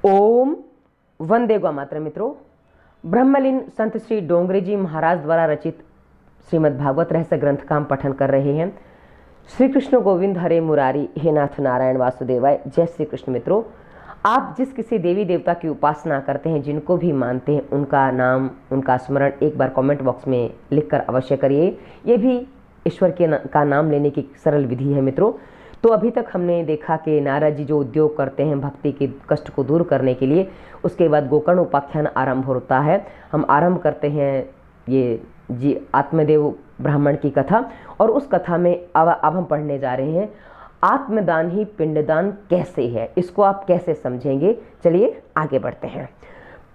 ओम वंदे गौ मातरम। मित्रों, ब्रह्मलीन संत श्री डोंगरे जी महाराज द्वारा रचित श्रीमद् भागवत रहस्य ग्रंथ का हम पठन कर रहे हैं। श्री कृष्ण गोविंद हरे मुरारी, हे नाथ नारायण वासुदेवाय। जय श्री कृष्ण। मित्रों, आप जिस किसी देवी देवता की उपासना करते हैं, जिनको भी मानते हैं, उनका नाम, उनका स्मरण एक बार कमेंट बॉक्स में लिखकर अवश्य करिए। ये भी ईश्वर का नाम लेने की सरल विधि है। मित्रों, तो अभी तक हमने देखा कि नारद जी जो उद्योग करते हैं भक्ति के कष्ट को दूर करने के लिए, उसके बाद गोकर्ण उपाख्यान आरंभ होता है। हम आरंभ करते हैं ये जी आत्मदेव ब्राह्मण की कथा, और उस कथा में अब हम पढ़ने जा रहे हैं आत्मदान ही पिंडदान कैसे है, इसको आप कैसे समझेंगे। चलिए आगे बढ़ते हैं।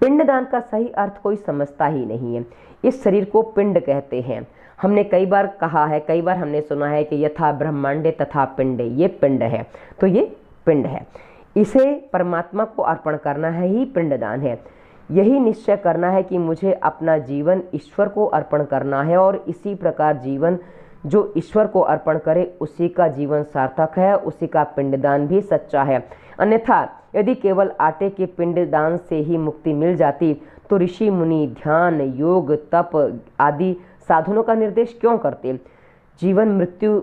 पिंडदान का सही अर्थ कोई समझता ही नहीं है। इस शरीर को पिंड कहते हैं। हमने कई बार कहा है, कई बार हमने सुना है कि यथा ब्रह्मांडे तथा पिंडे, ये पिंड है, तो ये पिंड है। इसे परमात्मा को अर्पण करना है ही पिंडदान है। यही निश्चय करना है कि मुझे अपना जीवन ईश्वर को अर्पण करना है, और इसी प्रकार जीवन जो ईश्वर को अर्पण करे उसी का जीवन सार्थक है, उसी का पिंडदान भी सच्चा है। अन्यथा यदि केवल आटे के पिंडदान से ही मुक्ति मिल जाती तो ऋषि मुनि ध्यान, योग, तप आदि साधनों का निर्देश क्यों करते। जीवन मृत्यु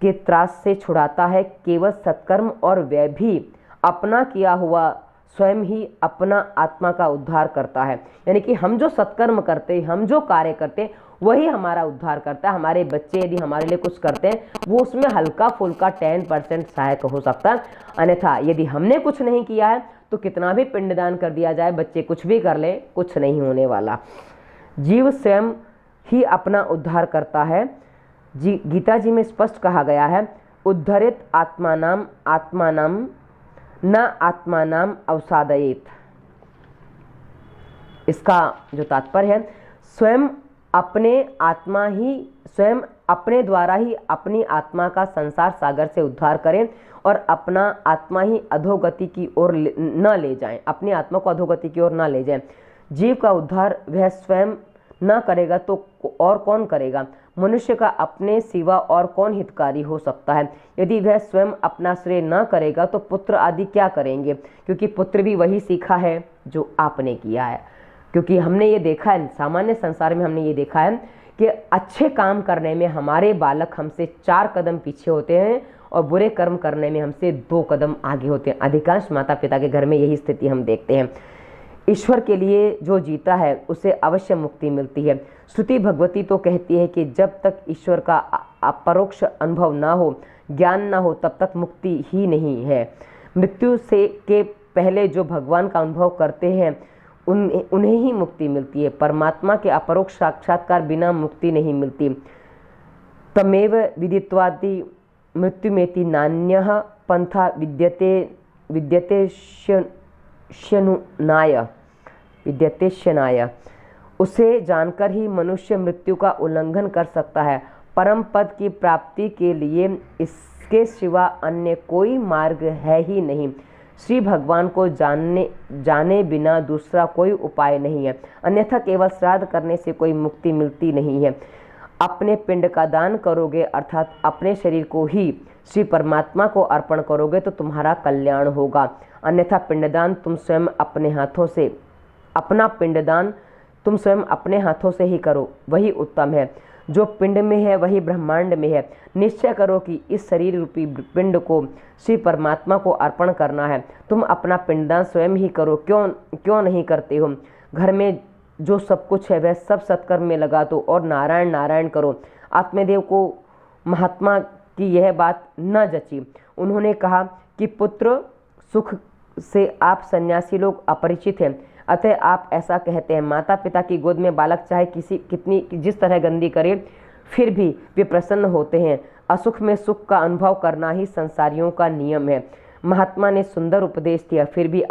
के त्रास से छुड़ाता है केवल सत्कर्म, और वह भी अपना किया हुआ स्वयं ही अपना आत्मा का उद्धार करता है। यानी कि हम जो सत्कर्म करते, हम जो कार्य करते, वही हमारा उद्धार करता है। हमारे बच्चे यदि हमारे लिए कुछ करते हैं, वो उसमें हल्का फुल्का 10% सहायक हो सकता है। अन्यथा यदि हमने कुछ नहीं किया है तो कितना भी पिंडदान कर दिया जाए, बच्चे कुछ भी कर ले, कुछ नहीं होने वाला। जीव स्वयं ही अपना उद्धार करता है। गीता जी में स्पष्ट कहा गया है, उद्धरित आत्मानाम आत्मानाम न आत्मानाम अवसादयेत। इसका जो तात्पर्य है, स्वयं अपने द्वारा ही अपनी आत्मा का संसार सागर से उद्धार करें, और अपना आत्मा ही अधोगति की ओर न ले जाएं, अपनी आत्मा को अधोगति की ओर न ले जाएं। जीव का उद्धार वह स्वयं न करेगा तो और कौन करेगा। मनुष्य का अपने सिवा और कौन हितकारी हो सकता है। यदि वह स्वयं अपना श्रेय न करेगा तो पुत्र आदि क्या करेंगे, क्योंकि पुत्र भी वही सीखा है जो आपने किया है। क्योंकि हमने ये देखा है, सामान्य संसार में हमने ये देखा है कि अच्छे काम करने में हमारे बालक हमसे 4 कदम पीछे होते हैं, और बुरे कर्म करने में हमसे 2 कदम आगे होते हैं। अधिकांश माता पिता के घर में यही स्थिति हम देखते हैं। ईश्वर के लिए जो जीता है उसे अवश्य मुक्ति मिलती है। श्रुति भगवती तो कहती है कि जब तक ईश्वर का अपरोक्ष अनुभव ना हो, ज्ञान ना हो, तब तक मुक्ति ही नहीं है। मृत्यु से के पहले जो भगवान का अनुभव करते हैं उन्हें ही मुक्ति मिलती है। परमात्मा के अपरोक्ष साक्षात्कार बिना मुक्ति नहीं मिलती। तमेव विदित्वादि मृत्युमेति नान्यः पंथा विद्यते शनाय। उसे जानकर ही मनुष्य मृत्यु का उल्लंघन कर सकता है। परम पद की प्राप्ति के लिए इसके सिवा अन्य कोई मार्ग है ही नहीं। श्री भगवान को जाने बिना दूसरा कोई उपाय नहीं है। अन्यथा केवल श्राद्ध करने से कोई मुक्ति मिलती नहीं है। अपने पिंड का दान करोगे, अर्थात अपने शरीर को ही श्री परमात्मा को अर्पण करोगे तो तुम्हारा कल्याण होगा। अन्यथा पिंडदान तुम स्वयं अपने हाथों से ही करो, वही उत्तम है। जो पिंड में है वही ब्रह्मांड में है। निश्चय करो कि इस शरीर रूपी पिंड को श्री परमात्मा को अर्पण करना है। तुम अपना पिंडदान स्वयं ही करो, क्यों नहीं करते हो। घर में जो सब कुछ है वह सब सत्कर्म में लगा दो और नारायण नारायण करो। आत्मदेव को महात्मा की यह बात न जची। उन्होंने कहा कि पुत्र सुख से आप सन्यासी लोग अपरिचित हैं, अतः आप ऐसा कहते हैं। माता पिता की गोद में बालक चाहे जिस तरह गंदी करे, फिर भी वे प्रसन्न होते हैं। असुख में सुख का अनुभव करना ही संसारियों का नियम है। महात्मा ने सुंदर उपदेश दिया, फिर भी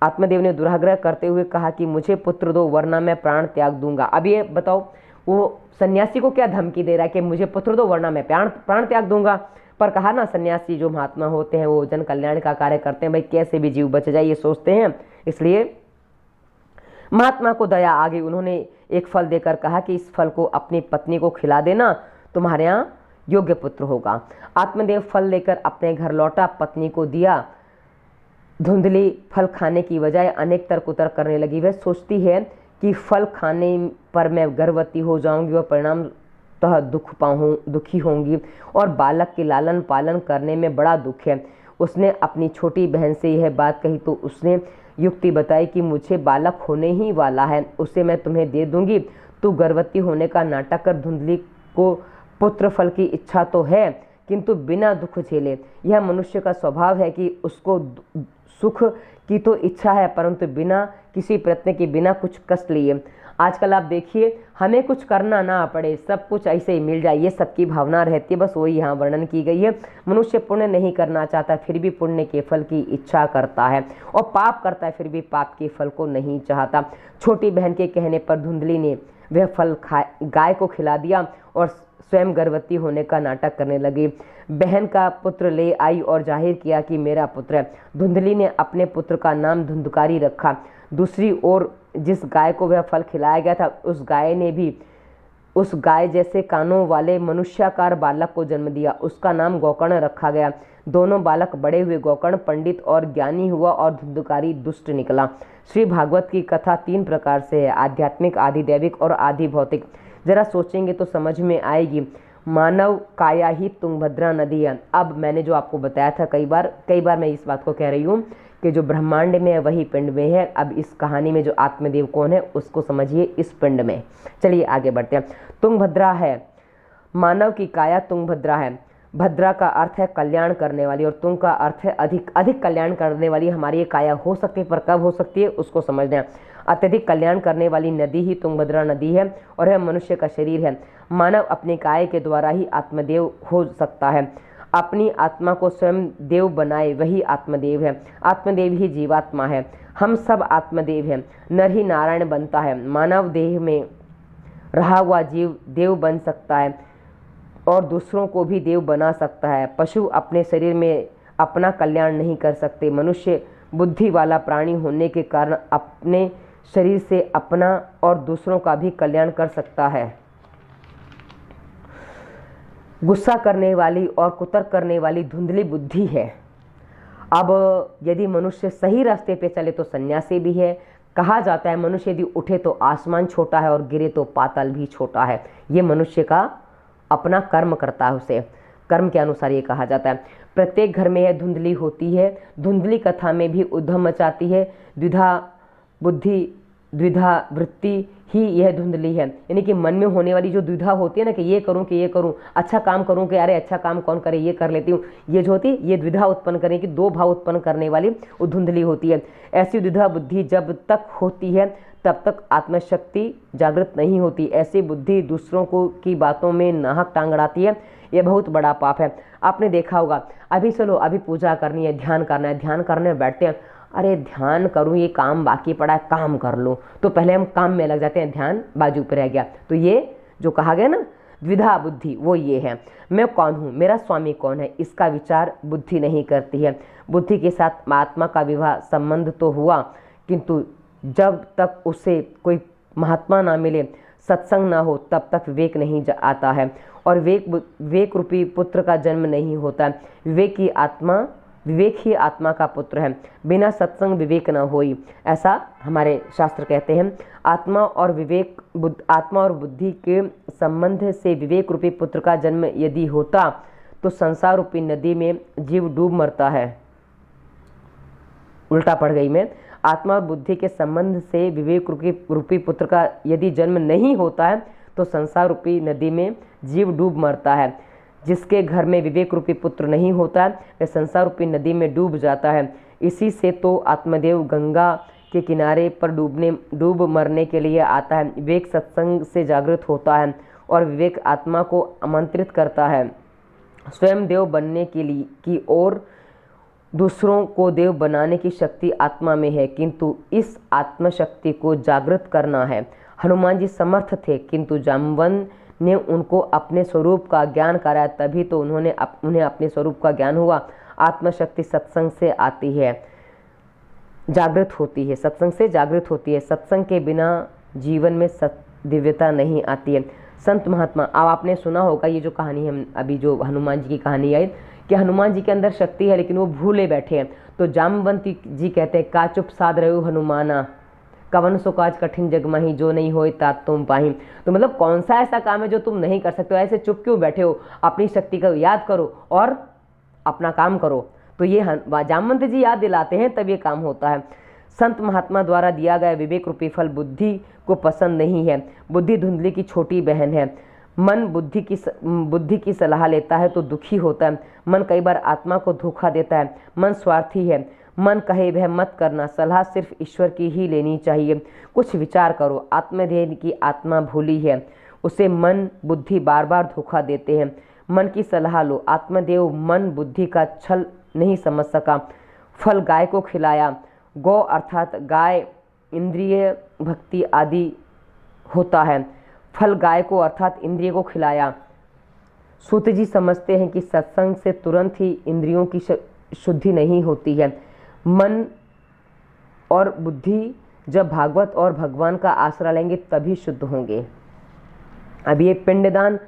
आत्मदेव ने दुराग्रह करते हुए कहा कि मुझे पुत्र दो, वरना मैं प्राण त्याग दूंगा। अब ये बताओ, वो सन्यासी को क्या धमकी दे रहा है कि मुझे पुत्र दो वरना मैं प्राण त्याग दूंगा। पर कहा ना, सन्यासी जो महात्मा होते हैं वो जन कल्याण का कार्य करते हैं, भाई कैसे भी जीव बच जाए ये सोचते हैं। इसलिए महात्मा को दया आ गई। उन्होंने एक फल देकर कहा कि इस फल को अपनी पत्नी को खिला देना, तुम्हारे यहाँ योग्य पुत्र होगा। आत्मदेव फल लेकर अपने घर लौटा, पत्नी को दिया। धुंधली फल खाने की बजाय अनेक तर्क उतर्क करने लगी। वह सोचती है कि फल खाने पर मैं गर्भवती हो जाऊंगी और परिणामतः दुखी होंगी और बालक के लालन पालन करने में बड़ा दुख है। उसने अपनी छोटी बहन से यह बात कही तो उसने युक्ति बताई कि मुझे बालक होने ही वाला है, उसे मैं तुम्हें दे दूंगी। तू गर्भवती होने का नाटक कर। धुंधली को पुत्र फल की इच्छा तो है किंतु बिना दुख झेले। यह मनुष्य का स्वभाव है कि उसको सुख की तो इच्छा है परंतु बिना किसी प्रयत्न के, बिना कुछ कष्ट लिए। आजकल आप देखिए, हमें कुछ करना ना पड़े, सब कुछ ऐसे ही मिल जाए, ये सबकी भावना रहती है। बस वही यहाँ वर्णन की गई है। मनुष्य पुण्य नहीं करना चाहता फिर भी पुण्य के फल की इच्छा करता है और पाप करता है फिर भी पाप के फल को नहीं चाहता। छोटी बहन के कहने पर धुंधली ने वह फल गाय को खिला दिया और स्वयं गर्भवती होने का नाटक करने लगी। बहन का पुत्र ले आई और जाहिर किया कि मेरा पुत्र है। धुंधली ने अपने पुत्र का नाम धुंधकारी रखा। दूसरी ओर जिस गाय को वह फल खिलाया गया था उस गाय ने भी उस गाय जैसे कानों वाले मनुष्याकार बालक को जन्म दिया। उसका नाम गोकर्ण रखा गया। दोनों बालक बड़े हुए। गोकर्ण पंडित और ज्ञानी हुआ और धुंधकारी दुष्ट निकला। श्री भागवत की कथा 3 प्रकार से है, आध्यात्मिक, आधिदैविक और आधि भौतिक। जरा सोचेंगे तो समझ में आएगी। मानव काया ही तुंगभद्रा नदी है। अब मैंने जो आपको बताया था कई बार मैं इस बात को कह रही हूँ कि जो ब्रह्मांड में है वही पिंड में है। अब इस कहानी में जो आत्मदेव कौन है उसको समझिए इस पिंड में। चलिए आगे बढ़ते हैं। तुंगभद्रा है, मानव की काया तुंगभद्रा है। भद्रा का अर्थ है कल्याण करने वाली और तुंग का अर्थ है अधिक कल्याण करने वाली। हमारी ये काया हो सकती है पर कब हो सकती है उसको समझना है। अत्यधिक कल्याण करने वाली नदी ही तुंगभद्रा नदी है और यह मनुष्य का शरीर है। मानव अपनी काया के द्वारा ही आत्मदेव हो सकता है। अपनी आत्मा को स्वयं देव बनाए वही आत्मदेव है। आत्मदेव ही जीवात्मा है। हम सब आत्मदेव हैं। नर ही नारायण बनता है। मानव देह में रहा हुआ जीव देव बन सकता है और दूसरों को भी देव बना सकता है। पशु अपने शरीर में अपना कल्याण नहीं कर सकते। मनुष्य बुद्धि वाला प्राणी होने के कारण अपने शरीर से अपना और दूसरों का भी कल्याण कर सकता है। गुस्सा करने वाली और कुतर्क करने वाली धुंधली बुद्धि है। अब यदि मनुष्य सही रास्ते पे चले तो सन्यासी भी है। कहा जाता है मनुष्य यदि उठे तो आसमान छोटा है और गिरे तो पाताल भी छोटा है। ये मनुष्य का अपना कर्म करता है, उसे कर्म के अनुसार ये कहा जाता है। प्रत्येक घर में यह धुंधली होती है। धुंधली कथा में भी उद्यम मचाती है। द्विधा बुद्धि, द्विधा वृत्ति ही यह धुंधली है। यानी कि मन में होने वाली जो द्विधा होती है ना कि ये करूं, अच्छा काम करूं कि अरे अच्छा काम कौन करे, ये कर लेती हूँ, ये जो होती है ये द्विधा उत्पन्न करने की, 2 भाव उत्पन्न करने वाली वो धुंधली होती है। ऐसी द्विधा बुद्धि जब तक होती है तब तक आत्मशक्ति जागृत नहीं होती। ऐसी बुद्धि दूसरों को की बातों में नाहक टांग अड़ाती है। यह बहुत बड़ा पाप है। आपने देखा होगा, अभी चलो अभी पूजा करनी है, ध्यान करना है, ध्यान करने बैठते हैं, अरे ध्यान करूं, ये काम बाकी पड़ा है, काम कर लो, तो पहले हम काम में लग जाते हैं, ध्यान बाजू पर रह गया। तो ये जो कहा गया ना द्विधा बुद्धि, वो ये है, मैं कौन हूँ, मेरा स्वामी कौन है, इसका विचार बुद्धि नहीं करती है। बुद्धि के साथ आत्मा का विवाह संबंध तो हुआ किंतु जब तक उसे कोई महात्मा ना मिले, सत्संग ना हो, तब तक विवेक नहीं आता है और विवेक रूपी पुत्र का जन्म नहीं होता। विवेक ही आत्मा का पुत्र है। बिना सत्संग विवेक न होई, ऐसा हमारे शास्त्र कहते हैं। आत्मा और बुद्धि के संबंध से विवेक रूपी पुत्र का जन्म यदि होता तो संसार रूपी नदी में जीव डूब मरता है। उल्टा पड़ गई मैं। आत्मा और बुद्धि के संबंध से विवेक रूपी पुत्र का यदि जन्म नहीं होता है तो संसार रूपी नदी में जीव डूब मरता है। जिसके घर में विवेक रूपी पुत्र नहीं होता है वह संसार रूपी नदी में डूब जाता है। इसी से तो आत्मदेव गंगा के किनारे पर डूब मरने के लिए आता है। विवेक सत्संग से जागृत होता है और विवेक आत्मा को आमंत्रित करता है स्वयं देव बनने की ओर। दूसरों को देव बनाने की शक्ति आत्मा में है किंतु इस आत्मशक्ति को जागृत करना है। हनुमान जी समर्थ थे किंतु जाम्बवन ने उनको अपने स्वरूप का ज्ञान कराया, तभी तो उन्हें अपने स्वरूप का ज्ञान हुआ। आत्मशक्ति सत्संग से आती है, जागृत होती है, सत्संग से जागृत होती है। सत्संग के बिना जीवन में दिव्यता नहीं आती है। संत महात्मा, अब आपने सुना होगा ये जो कहानी है अभी जो हनुमान जी की कहानी आई, कि हनुमान जी के अंदर शक्ति है लेकिन वो भूले बैठे हैं। तो जामवंती जी कहते हैं, का चुप साध रहे हो हनुमाना, कवन सो काज कठिन जग माही, जो नहीं होए तात तुम पाही। तो मतलब कौन सा ऐसा काम है जो तुम नहीं कर सकते हो, ऐसे चुप क्यों बैठे हो, अपनी शक्ति को याद करो और अपना काम करो। तो ये जामवंत जी याद दिलाते हैं तब ये काम होता है। संत महात्मा द्वारा दिया गया विवेक रूपी फल बुद्धि को पसंद नहीं है। बुद्धि धुंधली की छोटी बहन है। मन बुद्धि की सलाह लेता है तो दुखी होता है। मन कई बार आत्मा को धोखा देता है। मन स्वार्थी है। मन कहे वह मत करना, सलाह सिर्फ ईश्वर की ही लेनी चाहिए। कुछ विचार करो, आत्मधेय की आत्मा भूली है, उसे मन बुद्धि बार बार धोखा देते हैं। मन की सलाह लो, आत्मदेव मन बुद्धि का छल नहीं समझ सका। फल गाय को खिलाया, गौ अर्थात गाय इंद्रिय भक्ति आदि होता है। फल गाय को अर्थात इंद्रिय को खिलाया। सूत जी समझते हैं कि सत्संग से तुरंत ही इंद्रियों की शुद्धि नहीं होती है। मन और बुद्धि जब भागवत और भगवान का आसरा लेंगे तभी शुद्ध होंगे। अब ये पिंडदान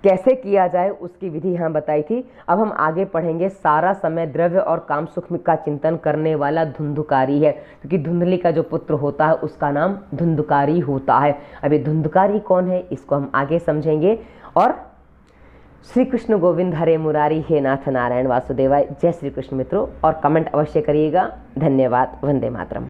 कैसे किया जाए उसकी विधि यहाँ बताई थी। अब हम आगे पढ़ेंगे। सारा समय द्रव्य और काम सुख का चिंतन करने वाला धुंधुकारी है, क्योंकि धुंधली का जो पुत्र होता है उसका नाम धुंधुकारी होता है। अब ये धुंधुकारी कौन है इसको हम आगे समझेंगे। और श्री कृष्ण गोविंद हरे मुरारी, हे नाथ नारायण वासुदेवाय। जय श्री कृष्ण मित्रों, और कमेंट अवश्य करिएगा। धन्यवाद। वंदे मातरम।